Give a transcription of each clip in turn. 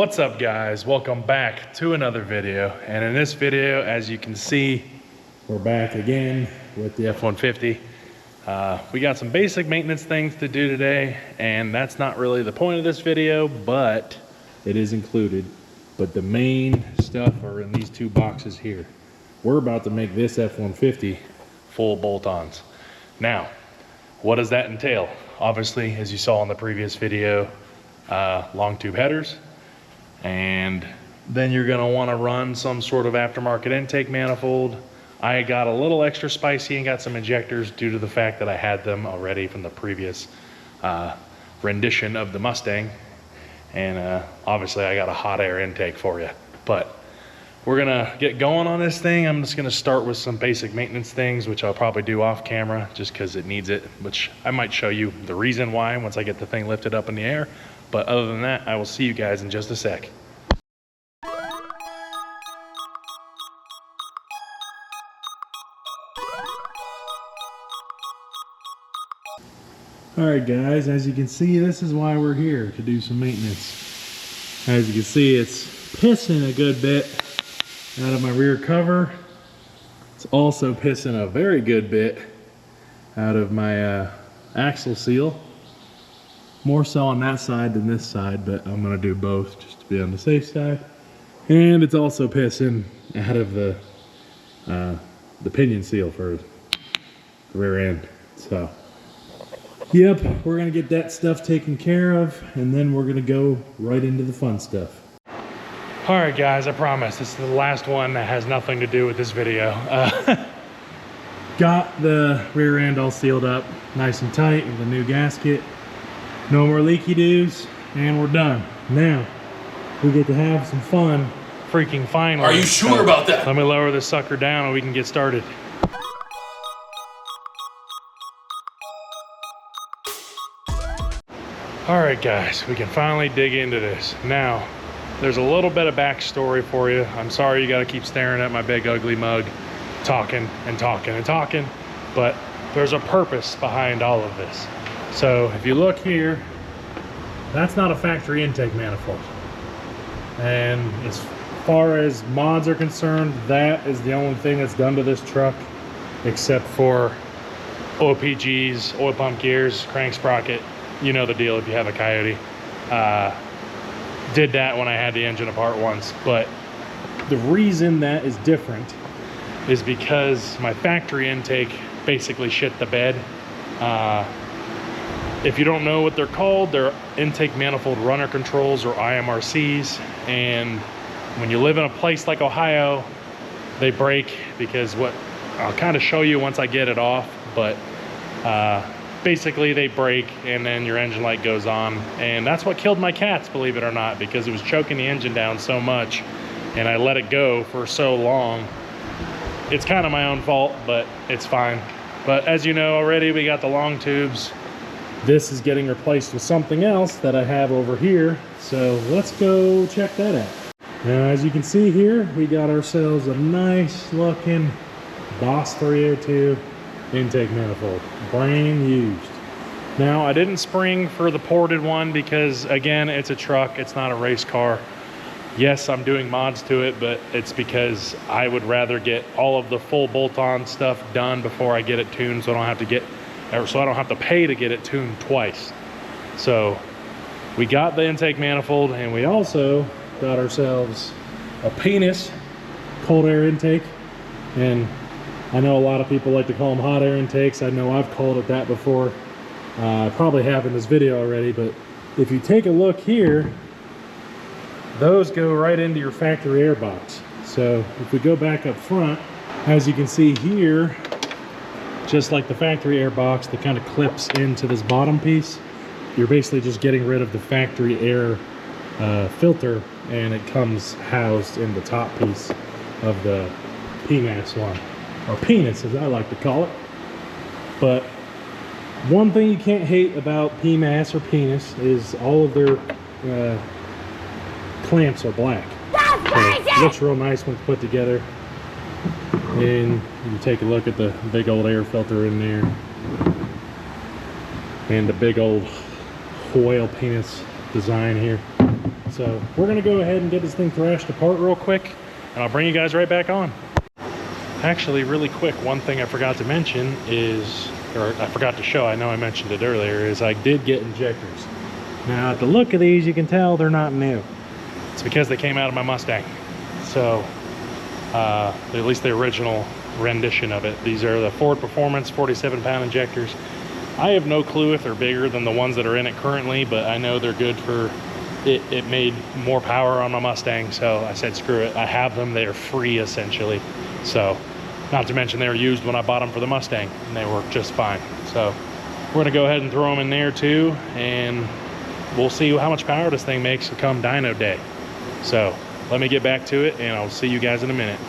What's up, guys? Welcome back to another video. And in this video, as you can see, we're back again with the F-150. We got some basic maintenance things to do today, and that's not really the point of this video, but it is included. But the main stuff are in these two boxes here. We're about to make this F-150 full bolt-ons. Now, what does that entail? Obviously, as you saw in the previous video, long tube headers, and then you're going to want to run some sort of aftermarket intake manifold. I got a little extra spicy and got some injectors due to the fact that I had them already from the previous rendition of the Mustang, and obviously I got a hot air intake for you. But we're gonna get going on this thing. I'm just gonna start with some basic maintenance things, which I'll probably do off camera just because it needs it, which I might show you the reason why once I get the thing lifted up in the air. But other than that, I will see you guys in just a sec. All right, guys, as you can see, this is why we're here, to do some maintenance. As you can see, it's pissing a good bit out of my rear cover. It's also pissing a very good bit out of my axle seal. More so on that side than this side, but I'm gonna do both just to be on the safe side. And it's also pissing out of the pinion seal for the rear end. So, yep, we're gonna get that stuff taken care of, and then we're gonna go right into the fun stuff. All right, guys, I promise this is the last one that has nothing to do with this video. Got the rear end all sealed up nice and tight with a new gasket. No more leaky doos, and we're done. Now, we get to have some fun freaking finally. Are you sure about that? Let me lower this sucker down and we can get started. All right, guys, we can finally dig into this. Now, there's a little bit of backstory for you. I'm sorry you gotta keep staring at my big ugly mug, talking and talking and talking, but there's a purpose behind all of this. So if you look here, that's not a factory intake manifold. And as far as mods are concerned, that is the only thing that's done to this truck, except for OPGs, oil pump gears, crank sprocket. You know the deal if you have a Coyote. Did that when I had the engine apart once. But the reason that is different is because my factory intake basically shit the bed. If you don't know what they're called, they're intake manifold runner controls, or IMRCs. And when you live in a place like Ohio, they break because what I'll kind of show you once I get it off, but basically they break and then your engine light goes on. And that's what killed my cats, believe it or not, because it was choking the engine down so much and I let it go for so long. It's kind of my own fault, but it's fine. But as you know already, we got the long tubes. This is getting replaced with something else that I have over here. So let's go check that out. Now, as you can see here, we got ourselves a nice looking Boss 302 intake manifold, brand used. Now, I didn't spring for the ported one because, again, it's a truck, it's not a race car. Yes, I'm doing mods to it, but it's because I would rather get all of the full bolt-on stuff done before I get it tuned, so I don't have to pay to get it tuned twice. So we got the intake manifold, and we also got ourselves a PMAS cold air intake. And I know a lot of people like to call them hot air intakes. I know I've called it that before. I probably have in this video already, but if you take a look here, those go right into your factory air box. So if we go back up front, as you can see here, just like the factory air box that kind of clips into this bottom piece, you're basically just getting rid of the factory air filter, and it comes housed in the top piece of the PMAS one, or penis as I like to call it. But one thing you can't hate about PMAS or penis is all of their clamps are black. So it looks real nice when it's put together. And you can take a look at the big old air filter in there, and the big old whale penis design here. So we're gonna go ahead and get this thing thrashed apart real quick, and I'll bring you guys right back on. Actually, really quick, one thing I forgot to mention is, or I forgot to show, I know I mentioned it earlier, is I did get injectors. Now at the look of these, you can tell they're not new. It's because they came out of my Mustang. So, at least the original rendition of it. These are the Ford Performance 47-pound injectors. I have no clue if they're bigger than the ones that are in it currently, but I know they're good for, it made more power on my Mustang, so I said screw it. I have them, they're free essentially. So, not to mention they were used when I bought them for the Mustang, and they work just fine. So, we're gonna go ahead and throw them in there too, and we'll see how much power this thing makes come dyno day. So, let me get back to it, and I'll see you guys in a minute.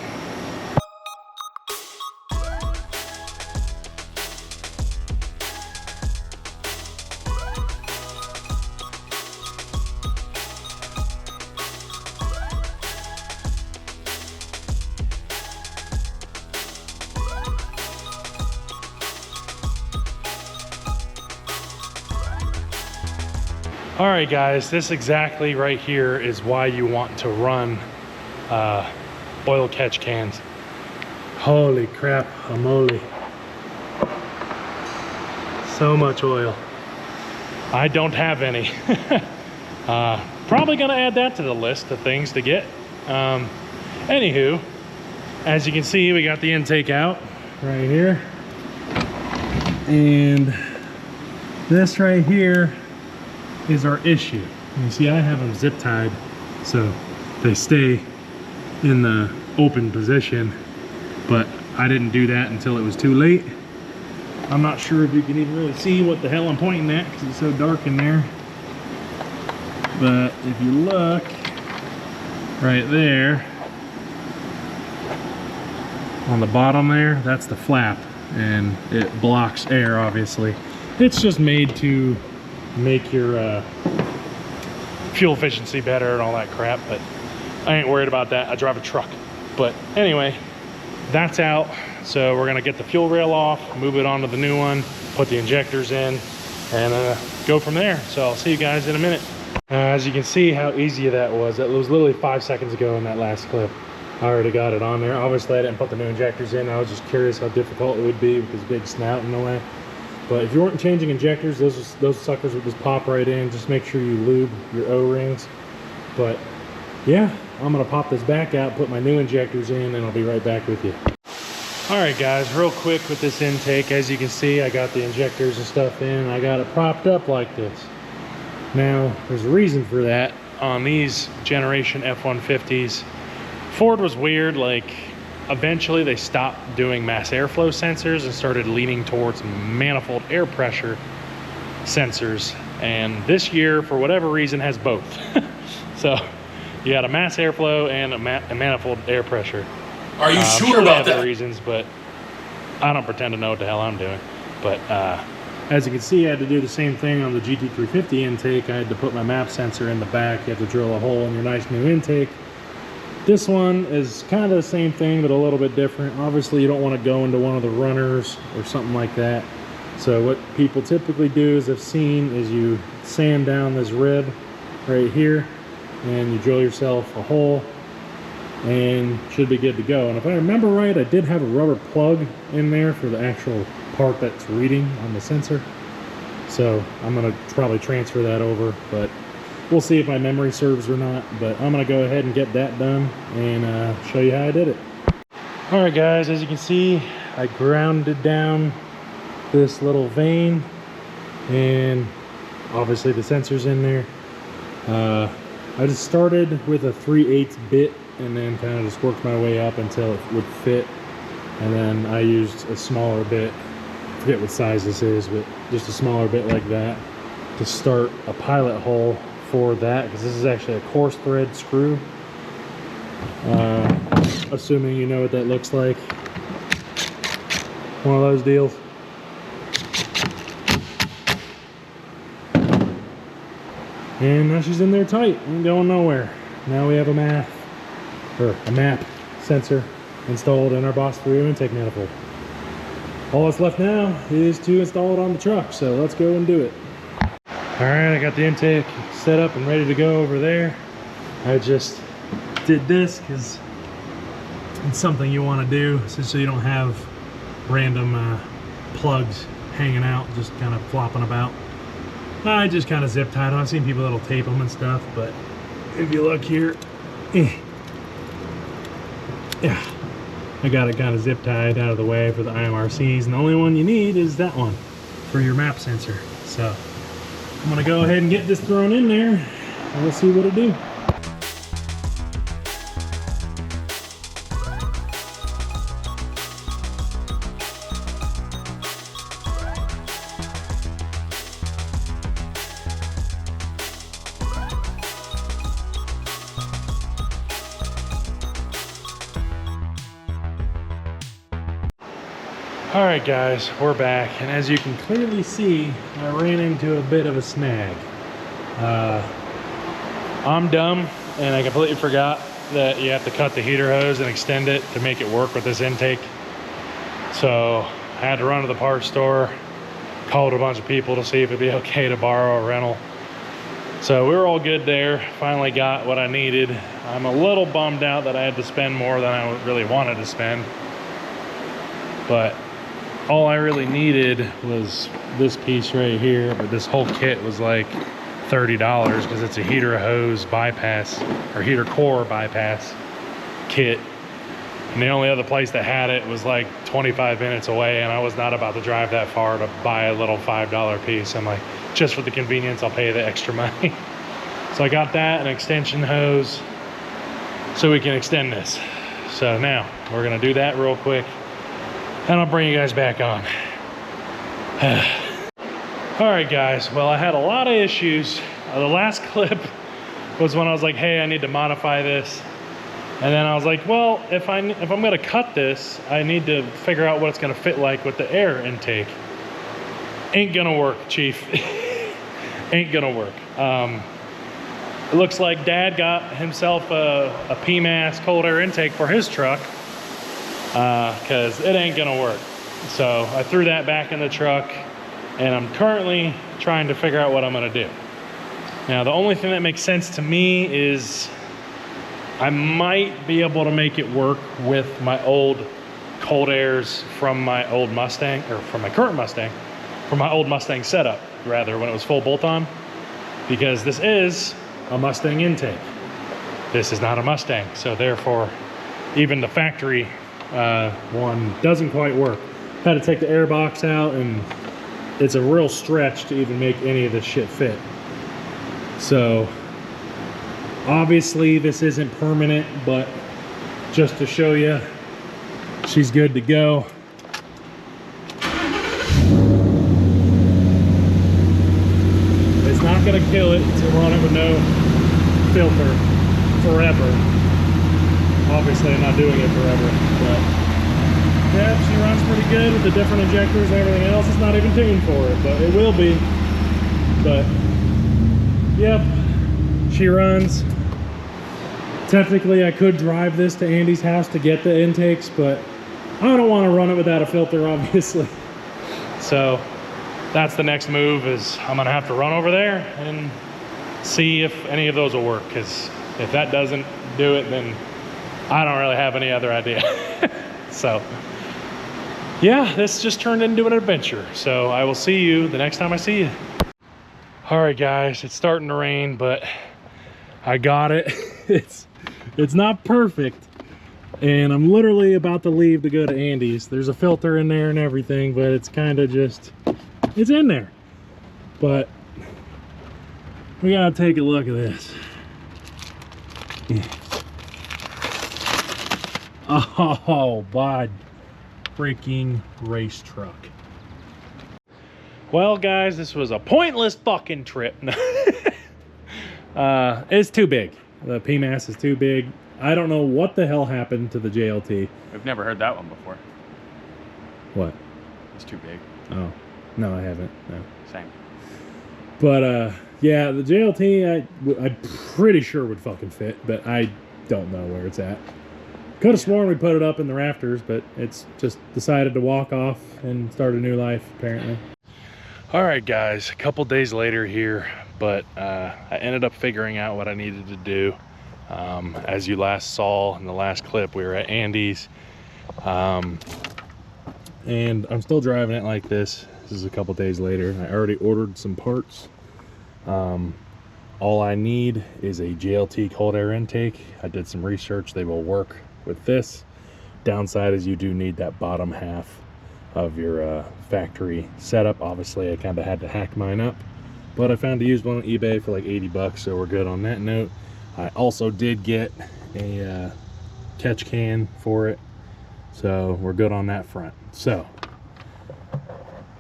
All right, guys, this exactly right here is why you want to run oil catch cans. Holy crap, moly. So much oil. I don't have any. Probably gonna add that to the list of things to get. Anywho, as you can see, we got the intake out right here. And this right here is our issue. You see, I have them zip tied so they stay in the open position, but I didn't do that until it was too late. I'm not sure if you can even really see what the hell I'm pointing at because it's so dark in there, but if you look right there on the bottom there, that's the flap, and it blocks air. Obviously it's just made to make your fuel efficiency better and all that crap, but I ain't worried about that. I drive a truck. But anyway, that's out. So we're gonna get the fuel rail off, move it onto the new one, put the injectors in, and go from there. So I'll see you guys in a minute. As you can see how easy that was. That was literally 5 seconds ago in that last clip. I already got it on there. Obviously I didn't put the new injectors in. I was just curious how difficult it would be with this big snout in the way. But if you weren't changing injectors, those suckers would just pop right in. Just make sure you lube your O-rings. But yeah, I'm gonna pop this back out, put my new injectors in, and I'll be right back with you. All right, guys, real quick with this intake. As you can see, I got the injectors and stuff in. I got it propped up like this. Now, there's a reason for that. On these generation F-150s, Ford was weird. Like, eventually they stopped doing mass airflow sensors and started leaning towards manifold air pressure sensors. And this year, for whatever reason, has both. So you got a mass airflow and a manifold air pressure. Are you sure about about that? Other Reasons, but I don't pretend to know what the hell I'm doing. But as you can see, I had to do the same thing on the GT350 intake. I had to put my MAP sensor in the back. You have to drill a hole in your nice new intake. This one is kind of the same thing, but a little bit different. Obviously, you don't want to go into one of the runners or something like that. So what people typically do, as I've seen, is you sand down this rib right here, and you drill yourself a hole, and should be good to go. And if I remember right, I did have a rubber plug in there for the actual part that's reading on the sensor. So I'm going to probably transfer that over, but we'll see if my memory serves or not. But I'm going to go ahead and get that done and show you how I did it. All right, guys, as you can see, I grounded down this little vein, and obviously the sensor's in there. I just started with a 3/8 bit and then kind of just worked my way up until it would fit. And then I used a smaller bit, I forget what size this is, but just a smaller bit like that to start a pilot hole for that, because this is actually a coarse thread screw. Assuming you know what that looks like. One of those deals. And now she's in there tight, ain't going nowhere. Now we have a MAP sensor installed in our Boss 3 intake manifold. All that's left now is to install it on the truck, so let's go and do it. All right, I got the intake set up and ready to go over there. I just did this because it's something you want to do so you don't have random plugs hanging out, just kind of flopping about. I just kind of zip tied them. I've seen people that'll tape them and stuff, but if you look here, yeah, I got it kind of zip tied out of the way for the IMRCs, and the only one you need is that one for your map sensor. So I'm gonna go ahead and get this thrown in there, and we'll see what it do. Alright guys, we're back, and as you can clearly see, I ran into a bit of a snag. I'm dumb, and I completely forgot that you have to cut the heater hose and extend it to make it work with this intake. So I had to run to the parts store, called a bunch of people to see if it'd be okay to borrow a rental. So we were all good there, finally got what I needed. I'm a little bummed out that I had to spend more than I really wanted to spend, but all I really needed was this piece right here, but this whole kit was like $30 because it's a heater hose bypass or heater core bypass kit. And the only other place that had it was like 25 minutes away, and I was not about to drive that far to buy a little $5 piece. I'm like, just for the convenience, I'll pay the extra money. So I got that, an extension hose, so we can extend this. So now we're gonna do that real quick, and I'll bring you guys back on. All right guys, well, I had a lot of issues. The last clip was when I was like, hey, I need to modify this. And then I was like, well, if I'm gonna cut this, I need to figure out what it's gonna fit like with the air intake. Ain't gonna work, Chief. Ain't gonna work. It looks like Dad got himself a PMAS cold air intake for his truck, because it ain't gonna work. So I threw that back in the truck, and I'm currently trying to figure out what I'm gonna do. Now, the only thing that makes sense to me is I might be able to make it work with my old cold airs from my old Mustang, or from my current Mustang, from my old Mustang setup, rather, when it was full bolt-on, because this is a Mustang intake. This is not a Mustang, so therefore, even the factory one doesn't quite work. Had to take the air box out, and it's a real stretch to even make any of this shit fit. So obviously this isn't permanent, but just to show you, she's good to go. It's not gonna kill it to run it with no filter forever. Obviously I'm not doing it forever, but yeah, she runs pretty good with the different injectors and everything else. It's not even tuned for it, but it will be. But yep, she runs. Technically I could drive this to Andy's house to get the intakes, but I don't want to run it without a filter, obviously. So that's the next move, is I'm gonna have to run over there and see if any of those will work, because if that doesn't do it, then I don't really have any other idea. So yeah, this just turned into an adventure. So I will see you the next time I see you. All right guys, it's starting to rain, but I got it. It's not perfect, and I'm literally about to leave to go to Andy's. There's a filter in there and everything, but it's kind of just, it's in there. But we gotta take a look at this. Oh, my freaking race truck. Well guys, this was a pointless fucking trip. It's too big. The PMAS is too big. I don't know what the hell happened to the JLT. We've never heard that one before. What? It's too big. Oh, no, I haven't. No. Same. But yeah, the JLT, I'm pretty sure would fucking fit, but I don't know where it's at. Could have sworn we put it up in the rafters, but it's just decided to walk off and start a new life, apparently. All right, guys, a couple days later here, but I ended up figuring out what I needed to do. As you last saw in the last clip, we were at Andy's, and I'm still driving it like this. This is a couple days later. I already ordered some parts. All I need is a JLT cold air intake. I did some research. They will work with this. Downside is you do need that bottom half of your factory setup. Obviously, I kind of had to hack mine up, but I found a used one on eBay for like 80 bucks, so we're good on that note. I also did get a catch can for it, so we're good on that front. So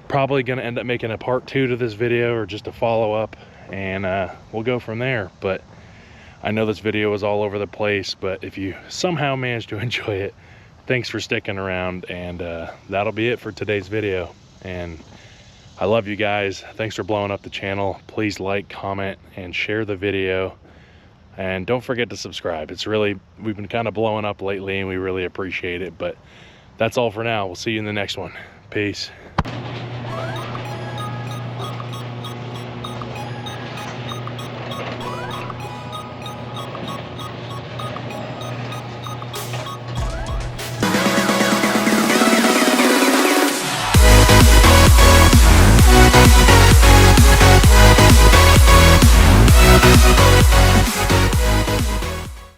probably gonna end up making a part 2 to this video, or just a follow-up, and we'll go from there. But I know this video was all over the place, but if you somehow managed to enjoy it, thanks for sticking around, and that'll be it for today's video. And I love you guys. Thanks for blowing up the channel. Please like, comment, and share the video, and don't forget to subscribe. We've been kind of blowing up lately, and we really appreciate it. But that's all for now. We'll see you in the next one. Peace.